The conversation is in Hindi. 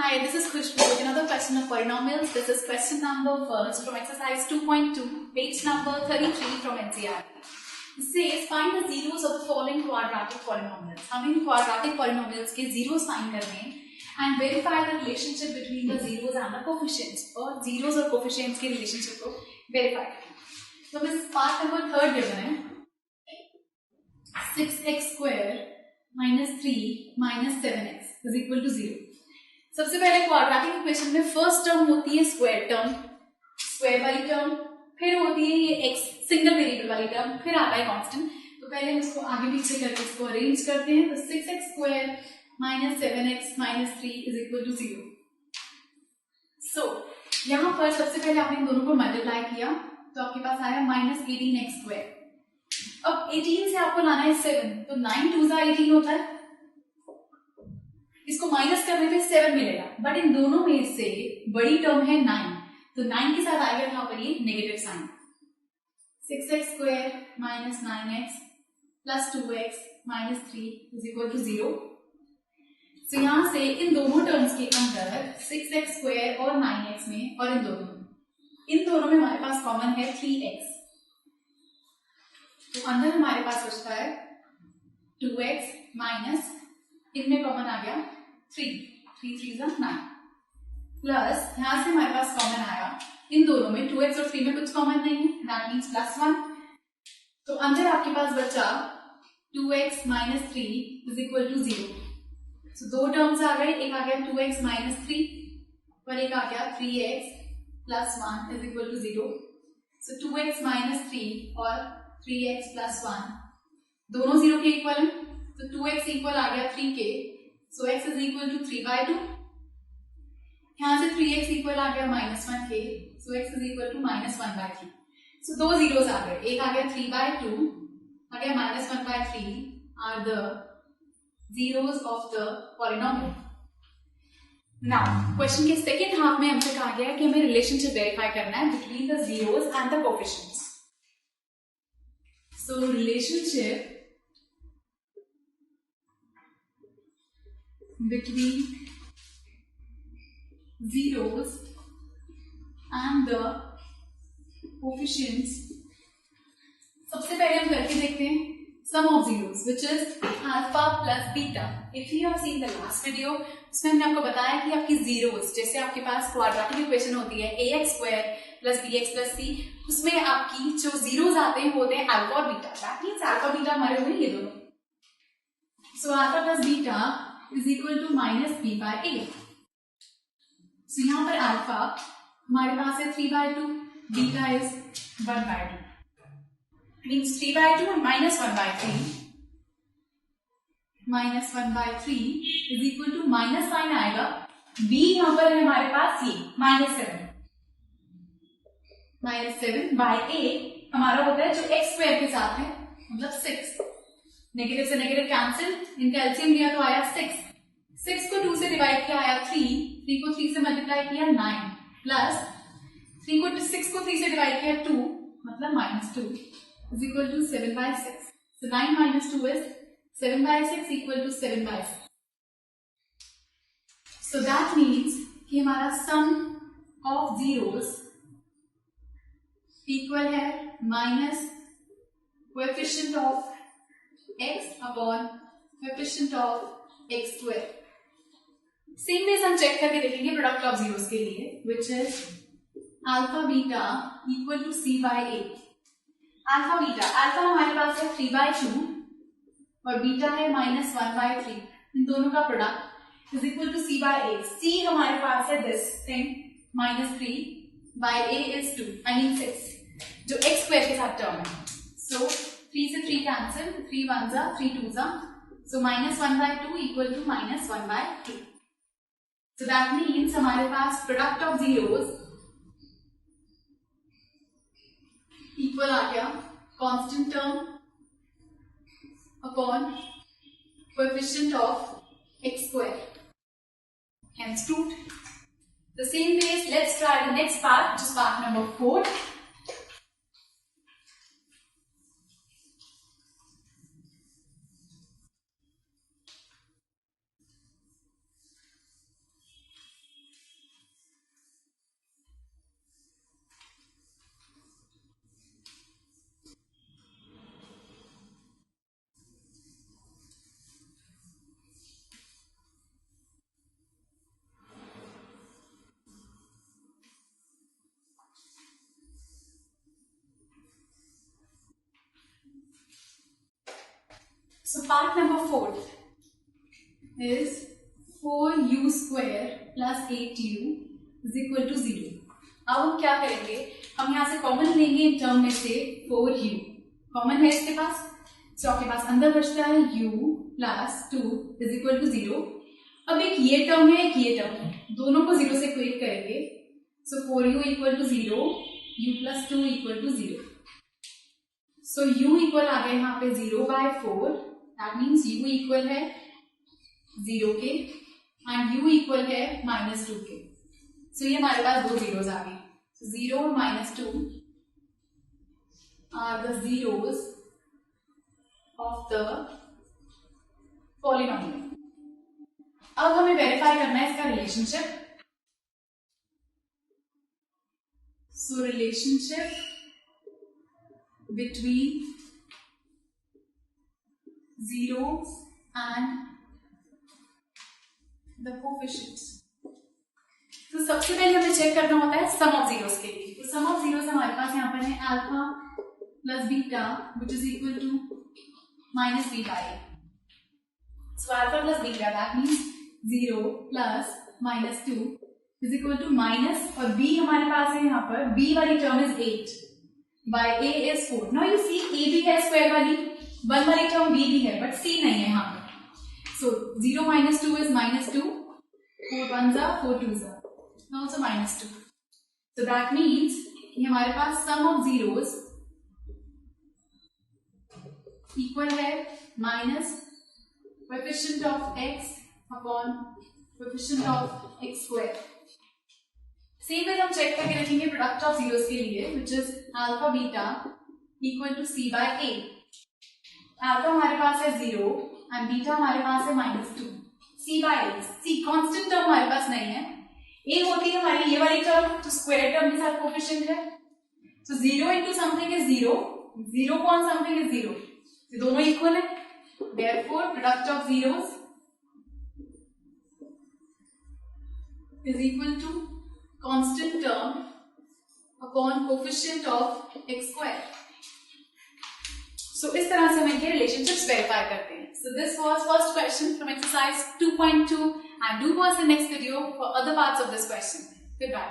Hi, this is Khushbu with another question of polynomials. This is question number 1 from exercise 2.2, page number 33 from NCERT. It says find the zeros of the following quadratic polynomials. हमें quadratic polynomials के zeros find करने हैं and verify the relationship between the zeros and the coefficients. और zeros और coefficients के relationship को verify करना है. तो इस part number 3 given है 6x square minus 3 minus 7x is equal to 0. सबसे पहले क्वाड्रेटिक इक्वेशन में फर्स्ट टर्म होती है स्क्वायर टर्म, स्क्वायर वाली टर्म, फिर होती है ये एक्स सिंगल वेरिएबल वाली टर्म, फिर आता है कांस्टेंट. तो पहले हम इसको आगे पीछे करके इसको अरेंज करते हैं. तो 6x square minus 7x minus 3 is equal to 0. So यहाँ पर सबसे पहले आपने इन दोनों को मल्टीप्लाई किया तो आपके पास आया माइनस 18x स्क्वायर. अब 18 से आपको लाना है 7, तो 9 2 18 होता है. इसको माइनस करने पे 7 मिलेगा, बट इन दोनों में से बड़ी टर्म है 9, तो 9 के साथ आएगा यहाँ पर ये negative sign. 6x square minus 9x plus 2x minus 3 is equal to 0. तो यहां से इन दोनों टर्म्स के अंदर 6x स्क्वायर और 9x में और इन दोनों में हमारे पास कॉमन है 3x. तो अंदर हमारे पास बचता है 2x माइनस इनमें कॉमन आ गया 3 3 9 प्लस यहां से हमारे पास कॉमन आया इन दोनों में 2x और 3 में कुछ कॉमन नहीं है, दैट मीन्स प्लस 1. तो अंदर आपके पास बचा 2x minus 3 is equal to 0. So दो टर्म्स आ गए, एक आ गया 2x माइनस 3 और एक आ गया 3x plus 1 is equal to 0. So 2x minus 3 और 3x प्लस 1 दोनों 0 के इक्वल है. तो 2x इक्वल आ गया 3 के, so x is equal to 3/2. यहां से 3x इक्वल आ गया माइनस 1 के, so x is equal to minus 1/3. So दो जीरोस आ गए, एक आ गया 3/2, आ गया minus 1/3 are the zeros of the polynomial. Now question के सेकेंड हाफ में हमसे कहा गया कि हमें रिलेशनशिप वेरीफाई करना है between the zeros and the coefficients. So relationship between zeros and the coefficients. सबसे पहले हम करके देखते हैं sum of zeros which is alpha plus beta. If you have seen the last video, उसमें हमने आपको बताया कि आपकी zeros जैसे आपके पास क्वाड्रेटिक इक्वेशन होती है ax square plus bx plus c, उसमें आपकी जो zeros आते हैं वो होते हैं alpha और beta. That means alpha beta हमारे हुए ये दोनों. So alpha plus beta is equal to minus b by a. So यहाँ पर अल्फा हमारे पास है 3/2, beta is 1/2. Means 3/2 and minus 1/3. Minus 1/3 is equal to minus sign आएगा. b यहाँ पर है हमारे पास ये -7. -7 by a हमारा होता है जो x स्क्वायर के साथ है, मतलब 6. नेगेटिव से नेगेटिव कैंसिल, इनका एलसीएम लिया तो आया 6. 6 को 2 से डिवाइड किया आया 3 को 3 से मल्टीप्लाई किया 9 प्लस 6 को 3 से डिवाइड किया 2 मतलब -2 is equal to 7/6. So 9 minus 2 is 7/6 equal to 7/6. So that means कि हमारा सम ऑफ जीरोस इक्वल है minus coefficient of x upon coefficient of x square. Same ways हम चेक करके देखेंगे प्रोडक्ट ऑफ जीरोस के लिए which is alpha beta equal to c by a. Alpha beta, alpha हमारे पास है 3/2 और बीटा है -1/3. इन दोनों का product is equal to c by a. c हमारे पास है this thing -3 by a is 2, I mean 6 जो x स्क्वायर के साथ टर्म है. सो 3 से 3 cancel, 3 1s are 3 2s are, so -1/2 equal to -1/2. So that means हमारे पास प्रोडक्ट ऑफ जीरोस इक्वल आ गया constant term upon coefficient of x square. Hence proved. The same way, let's try the next part, which is part number 4. So part number 4 is 4u square plus 8u is equal to 0. अब हम क्या करेंगे, हम यहाँ से कॉमन लेंगे इन टर्म में से 4u कॉमन है इसके पास, तो आपके पास अंदर बचता है u plus 2 is equal to 0. अब एक ये टर्म है, एक ये टर्म है, दोनों को 0 से इक्वेट करेंगे. So 4u equal to 0, u plus 2 equal to 0. So u equal आ गया यहाँ पे 0/4. दैट मीन्स u इक्वल है 0 के एंड u इक्वल है -2 के. सो ये हमारे पास दो जीरोज आ गए. 0 और -2 are the zeros of the polynomial. अब हमें वेरीफाई करना है इसका relationship. So relationship between zeros and the coefficients. तो सबसे पहले हमें चेक करना होता है सम ऑफ जीरोस के लिए. तो सम ऑफ जीरोस हमारे पास यहाँ पर है alpha plus beta which is equal to -b/a. So alpha plus beta that means 0 plus -2 is equal to minus, और b हमारे पास है यहाँ पर, b वाली term is 8 by a is 4. Now you see a भी है स्क्वायर वाली, 1 वाली टर्म b भी है बट c नहीं है यहाँ पर. सो 0 - 2 is -2, 4 1s are 4 2s are also -2. So that means ये हमारे पास sum of zeros equal है minus coefficient of x upon coefficient of x square. Same way हम चेक करके रखेंगे प्रोडक्ट ऑफ जीरोस के लिए which is alpha beta equal to c/a. Alpha हमारे पास है 0 एंड बीटा हमारे पास है -2. c/a, c कांस्टेंट टर्म हमारे पास नहीं है. a होती है हमारी ये वाली टर्म, तो स्क्वायर टर्म के साथ कोफिशिएंट है. So 0 into something is 0, 0 upon something is 0. ये दोनों इक्वल है. Therefore product of zeros is equal to constant term upon coefficient of x square. So इस तरह से हम इनके रिलेशनशिप्स वेरीफाई करते हैं. So this was first question from exercise 2.2 and do watch the next video for other parts of this question. Goodbye.